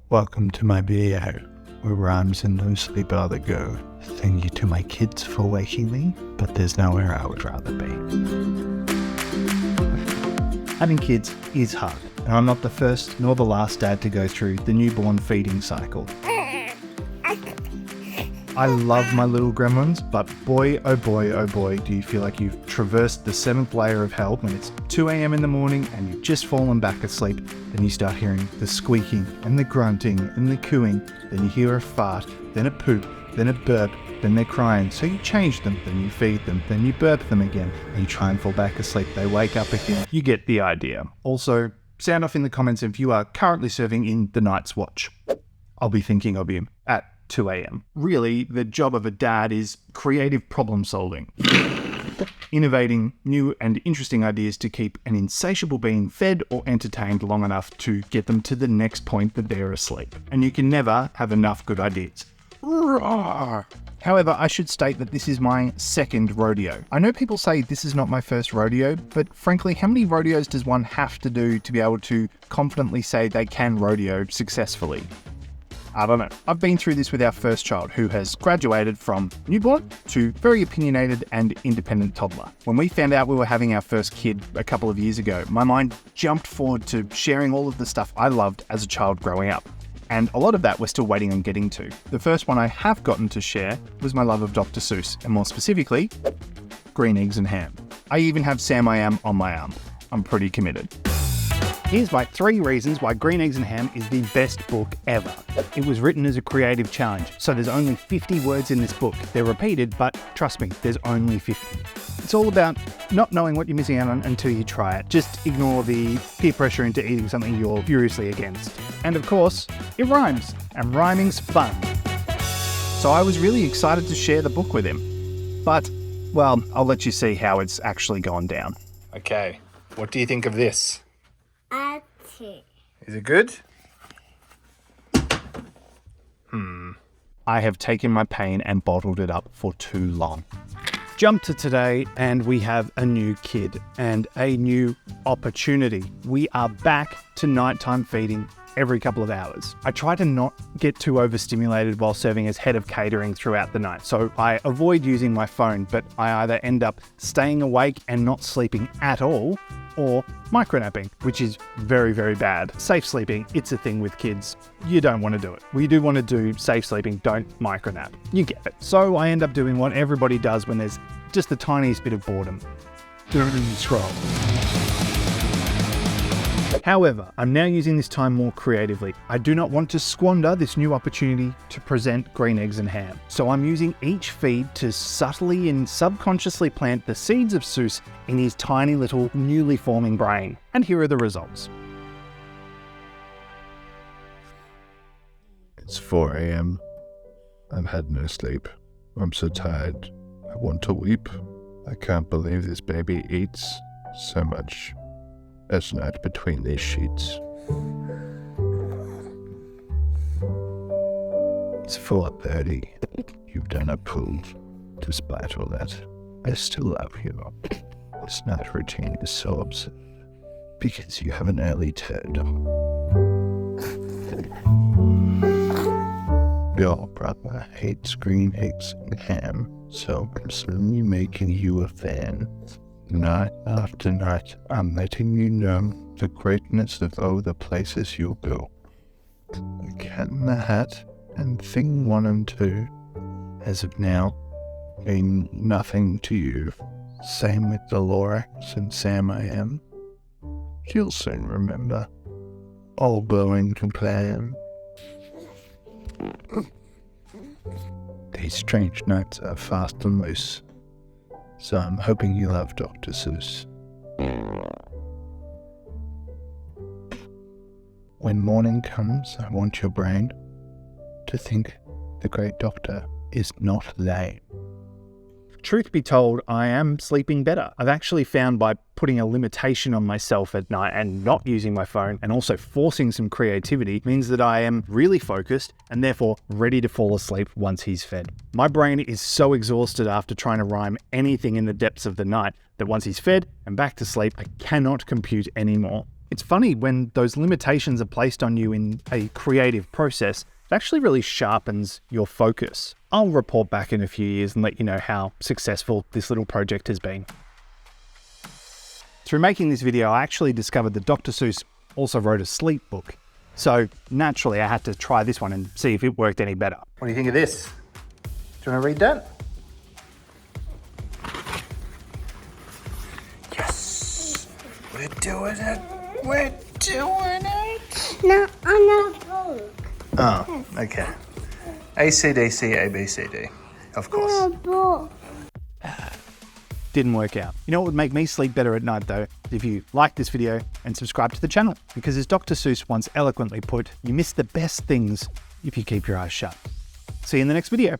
Welcome to my video, where rhymes and no sleep are the go. Thank you to my kids for waking me, but there's nowhere I would rather be. Having kids is hard, and I'm not the first nor the last dad to go through the newborn feeding cycle. I love my little gremlins, but boy, oh boy, do you feel like you've traversed the 7th layer of hell when it's 2 a.m. in the morning and you've just fallen back asleep. Then you start hearing the squeaking and the grunting and the cooing. Then you hear a fart, then a poop, then a burp, then they're crying. So you change them, then you feed them, then you burp them again, and you try and fall back asleep. They wake up again. You get the idea. Also, sound off in the comments if you are currently serving in the night's watch. I'll be thinking of you at 2 a.m. Really, the job of a dad is creative problem solving. Innovating new and interesting ideas to keep an insatiable being fed or entertained long enough to get them to the next point that they're asleep. And you can never have enough good ideas. Roar. However, I should state that this is my second rodeo. I know people say this is not my first rodeo, but frankly, how many rodeos does one have to do to be able to confidently say they can rodeo successfully? I don't know. I've been through this with our first child, who has graduated from newborn to very opinionated and independent toddler. When we found out we were having our first kid a couple of years ago, my mind jumped forward to sharing all of the stuff I loved as a child growing up. And a lot of that we're still waiting on getting to. The first one I have gotten to share was my love of Dr. Seuss, and more specifically, green eggs and ham. I even have Sam I Am on my arm. I'm pretty committed. Here's my 3 reasons why Green Eggs and Ham is the best book ever. It was written as a creative challenge, so there's only 50 words in this book. They're repeated, but trust me, there's only 50. It's all about not knowing what you're missing out on until you try it. Just ignore the peer pressure into eating something you're furiously against. And of course, it rhymes, and rhyming's fun. So I was really excited to share the book with him. But, well, I'll let you see how it's actually gone down. Okay, what do you think of this? Is it good? I have taken my pain and bottled it up for too long. Jump to today and we have a new kid and a new opportunity. We are back to nighttime feeding every couple of hours. I try to not get too overstimulated while serving as head of catering throughout the night, so I avoid using my phone, but I either end up staying awake and not sleeping at all, or micronapping, which is very, very bad. Safe sleeping, it's a thing with kids. You don't want to do it. We do want to do safe sleeping, don't micronap. You get it. So I end up doing what everybody does when there's just the tiniest bit of boredom. Doom scroll. However, I'm now using this time more creatively. I do not want to squander this new opportunity to present Green Eggs and Ham. So I'm using each feed to subtly and subconsciously plant the seeds of Seuss in his tiny little newly forming brain. And here are the results. It's 4 a.m. I've had no sleep. I'm so tired. I want to weep. I can't believe this baby eats so much. There's night between these sheets. It's 4:30. You've done a pull. Despite all that, I still love you. This night routine is so absurd because you have an early turd. Your brother hates green eggs and ham, so I'm slowly making you a fan. Night after night, I'm letting you know the greatness of all the places you'll go. The Cat in the Hat and Thing 1 and 2, as of now, mean nothing to you. Same with the Lorax and Sam I Am. You'll soon remember. All going to plan. These strange nights are fast and loose. So I'm hoping you love Dr. Seuss. When morning comes, I want your brain to think the great doctor is not lame. Truth be told, I am sleeping better. I've actually found by putting a limitation on myself at night and not using my phone and also forcing some creativity means that I am really focused and therefore ready to fall asleep once he's fed. My brain is so exhausted after trying to rhyme anything in the depths of the night that once he's fed and back to sleep, I cannot compute anymore. It's funny when those limitations are placed on you in a creative process, it actually really sharpens your focus. I'll report back in a few years and let you know how successful this little project has been. Through making this video, I actually discovered that Dr. Seuss also wrote a sleep book. So naturally, I had to try this one and see if it worked any better. What do you think of this? Do you want to read that? Yes! We're doing it! We're doing it! No, I'm not book. Oh, okay. AC/DC, ABCD. Of course. No book. Didn't work out. You know what would make me sleep better at night though? If you like this video and subscribe to the channel. Because as Dr. Seuss once eloquently put, you miss the best things if you keep your eyes shut. See you in the next video.